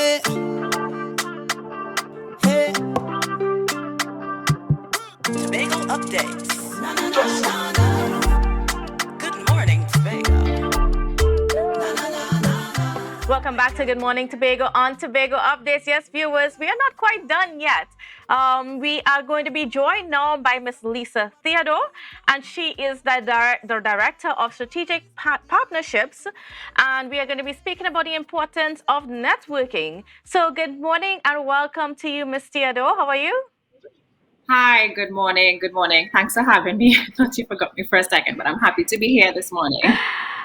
Hey, hey. Tobago updates. Good morning, Tobago. Welcome back to Good Morning Tobago on Tobago Updates. Yes, viewers, we are not quite done yet. We are going to be joined now by Miss Lisa Theodore, and she is the Director of Strategic Partnerships, and we are going to be speaking about the importance of networking. So, good morning and welcome to you, Miss Theodore. How are you? Hi, good morning. Good morning. Thanks for having me. I thought you forgot me for a second, but I'm happy to be here this morning.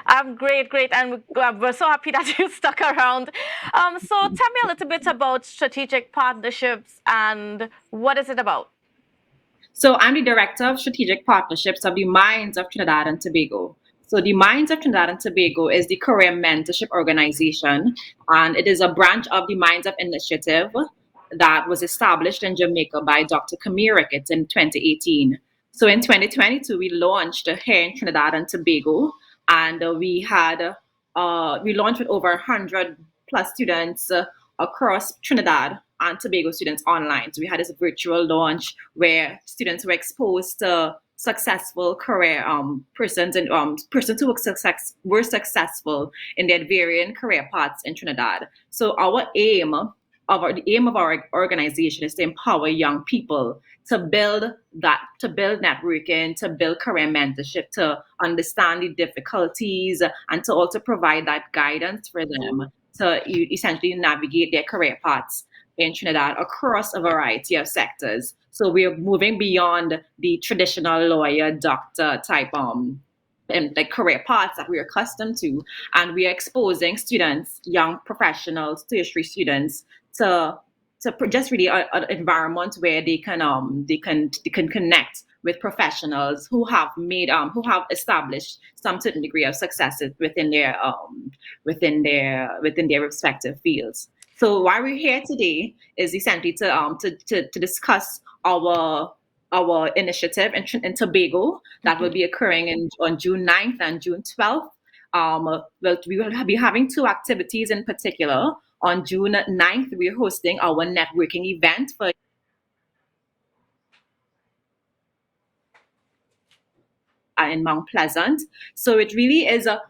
I'm great, and we're so happy that you stuck around. So tell me a little bit about strategic partnerships and what is it about? So, I'm the Director of Strategic Partnerships of the Mines of Trinidad and Tobago. So, the Mines of Trinidad and Tobago is the career mentorship organization, and it is a branch of the Mines of Initiative that was established in Jamaica by Dr. Camille Ricketts in 2018. So, in 2022, we launched here in Trinidad and Tobago, and we launched with over 100 plus students across Trinidad and Tobago students online. So we had this virtual launch where students were exposed to successful career persons and persons who were successful in their varying career paths in Trinidad. So the aim of our organization is to empower young people to build networking, to build career mentorship, to understand the difficulties, and to also provide that guidance for them to essentially navigate their career paths in Trinidad across a variety of sectors. So we're moving beyond the traditional lawyer, doctor type and like career paths that we're accustomed to, and we are exposing students, young professionals, tertiary students to just really an environment where they can connect with professionals who have established some certain degree of successes within their respective fields. So why we're here today is essentially to discuss our initiative in Tobago that will be occurring on June 9th and June 12th. We will be having two activities in particular. On June 9th, we're hosting our networking event in Mount Pleasant. So it really is a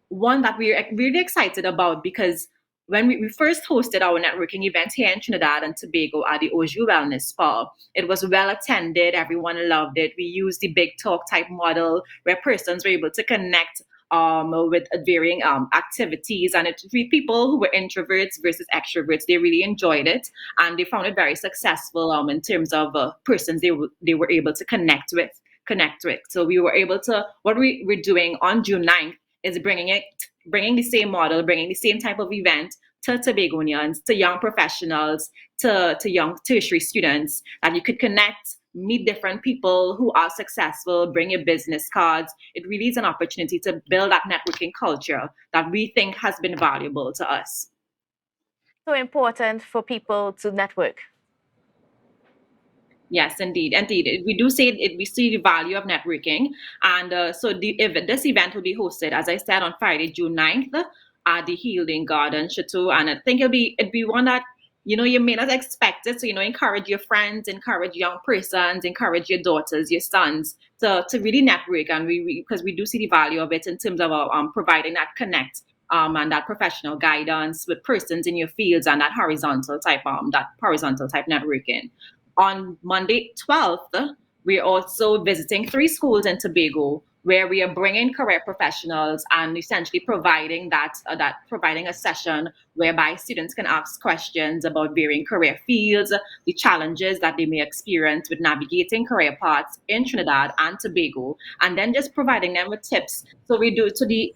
one that we're really excited about because when we first hosted our networking event here in Trinidad and Tobago at the Oju Wellness Spa, it was well attended. Everyone loved it. We used the big talk type model where persons were able to connect with varying activities, and people who were introverts versus extroverts, they really enjoyed it, and they found it very successful in terms of persons they were able to connect with. So we were able to, what we were doing on June 9th is bringing the same model, bringing the same type of event to Tobagonians, to young professionals, to young tertiary students, that you could connect, meet different people who are successful, bring your business cards. It really is an opportunity to build that networking culture that we think has been valuable to us. So important for people to network. Yes, indeed. We do say it. We see the value of networking, and this event will be hosted, as I said, on Friday, June 9th, at the Healing Garden Chateau, and I think it'll be one that you may not expect it. So encourage your friends, encourage young persons, encourage your daughters, your sons to really network, and because we do see the value of it in terms of providing that connect. And that professional guidance with persons in your fields and that horizontal type networking. On Monday 12th, we're also visiting three schools in Tobago where we are bringing career professionals and essentially providing a session whereby students can ask questions about varying career fields, the challenges that they may experience with navigating career paths in Trinidad and Tobago, and then just providing them with tips. So we do so the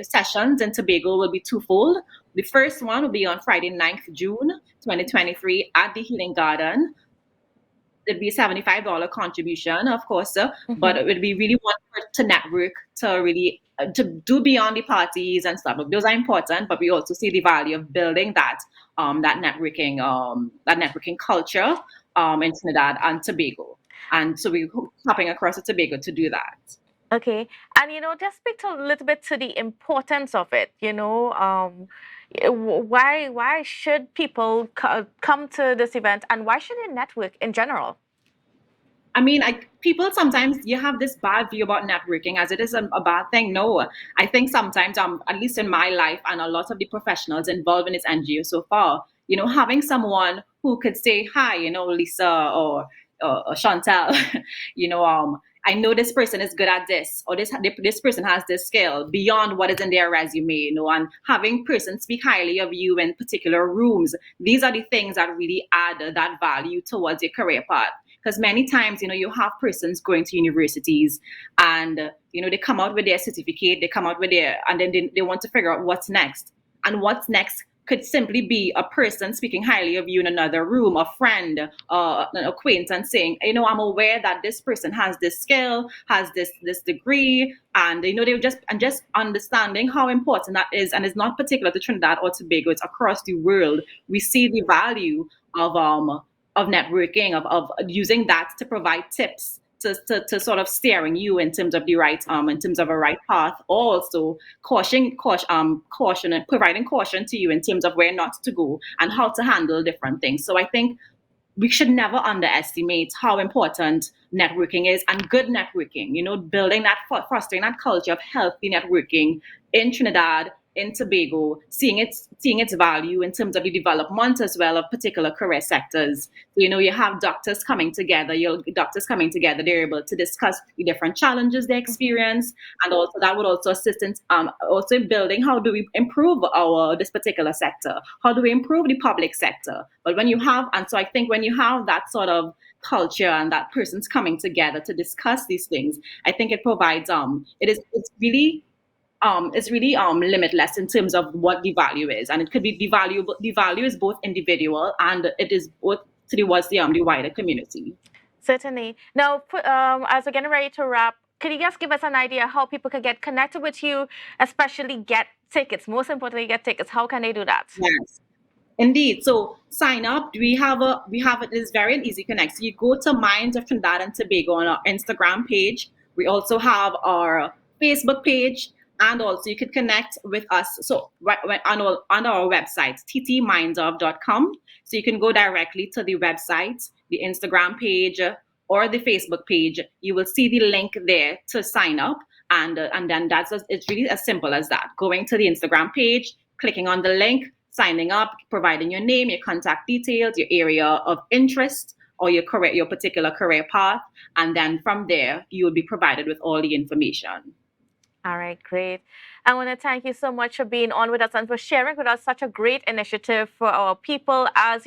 sessions in Tobago will be twofold. The first one will be on Friday, 9th June 2023 at the Healing Garden. It'd be a $75 contribution, of course, but it would be really one to network, to really to do beyond the parties and stuff. Those are important, but we also see the value of building that networking culture in Trinidad and Tobago. And so we're hopping across to Tobago to do that. Okay, and just speak to a little bit to the importance of it. Why should people come to this event, and why should they network in general? I mean, people sometimes you have this bad view about networking as it is a bad thing. No, I think sometimes, at least in my life and a lot of the professionals involved in this NGO so far, having someone who could say hi, Lisa or Chantal, I know this person is good at this, or this person has this skill beyond what is in their resume, and having persons speak highly of you in particular rooms. These are the things that really add that value towards your career path, because many times you have persons going to universities and they come out with their certificate, they come out with their, and then they want to figure out what's next, and what's next could simply be a person speaking highly of you in another room, a friend, an acquaintance saying, I'm aware that this person has this skill, has this degree, and just understanding how important that is, and it's not particular to Trinidad or Tobago, it's across the world. We see the value of networking, of using that to provide tips to sort of steering you in terms of the right in terms of a right path. Also caution and providing caution to you in terms of where not to go and how to handle different things. So I think we should never underestimate how important networking is, and good networking, building that, fostering that culture of healthy networking in Trinidad, in Tobago, seeing its value in terms of the development as well of particular career sectors. So, you have doctors coming together, they're able to discuss the different challenges they experience, and also that would also assist in also building how do we improve this particular sector, how do we improve the public sector. But I think when you have that sort of culture and that person's coming together to discuss these things, I think it provides it's really limitless in terms of what the value is, and it could be the value is both individual and it is both towards the wider community. Certainly. Now, as we're getting ready to wrap, could you just give us an idea how people can get connected with you, especially get tickets? Most importantly, get tickets. How can they do that? Yes, indeed. So sign up. We have it is very easy connect. So you go to Minds of Trinidad and Tobago on our Instagram page. We also have our Facebook page, and also you could connect with us. So on our website, ttmindsof.com. So you can go directly to the website, the Instagram page, or the Facebook page. You will see the link there to sign up, and then it's really as simple as that. Going to the Instagram page, clicking on the link, signing up, providing your name, your contact details, your area of interest, or your particular career path, and then from there you will be provided with all the information. All right, great. I want to thank you so much for being on with us and for sharing with us such a great initiative for our people. As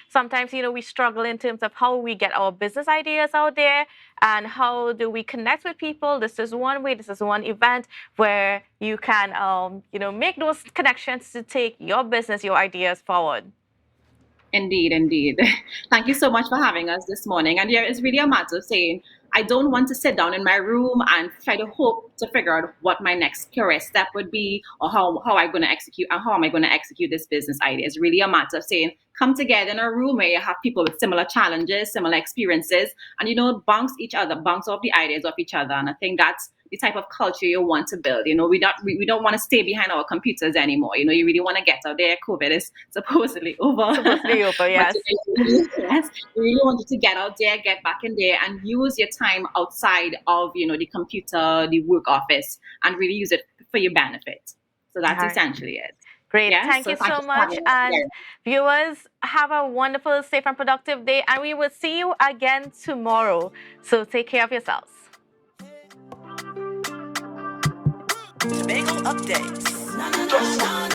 sometimes we struggle in terms of how we get our business ideas out there and how do we connect with people. This is one way. This is one event where you can make those connections to take your business, your ideas forward. Indeed, indeed. Thank you so much for having us this morning. And yeah, it's really a matter of saying, I don't want to sit down in my room and try to hope to figure out what my next career step would be, or how I'm going to execute, and how am I going to execute this business idea. It's really a matter of saying, come together in a room where you have people with similar challenges, similar experiences, and bounce off the ideas of each other. And I think that's the type of culture you want to build. We don't want to stay behind our computers anymore. You really want to get out there. COVID is supposedly over. Supposedly over, yes. Yes, you really want you to get out there, get back in there, and use your time outside of the computer, the work office, and really use it for your benefit. So that's essentially it. Great. Yes, Thank you thank so for much. having us And here. viewers, have a wonderful, safe, and productive day. And we will see you again tomorrow. So take care of yourselves. Tobago updates.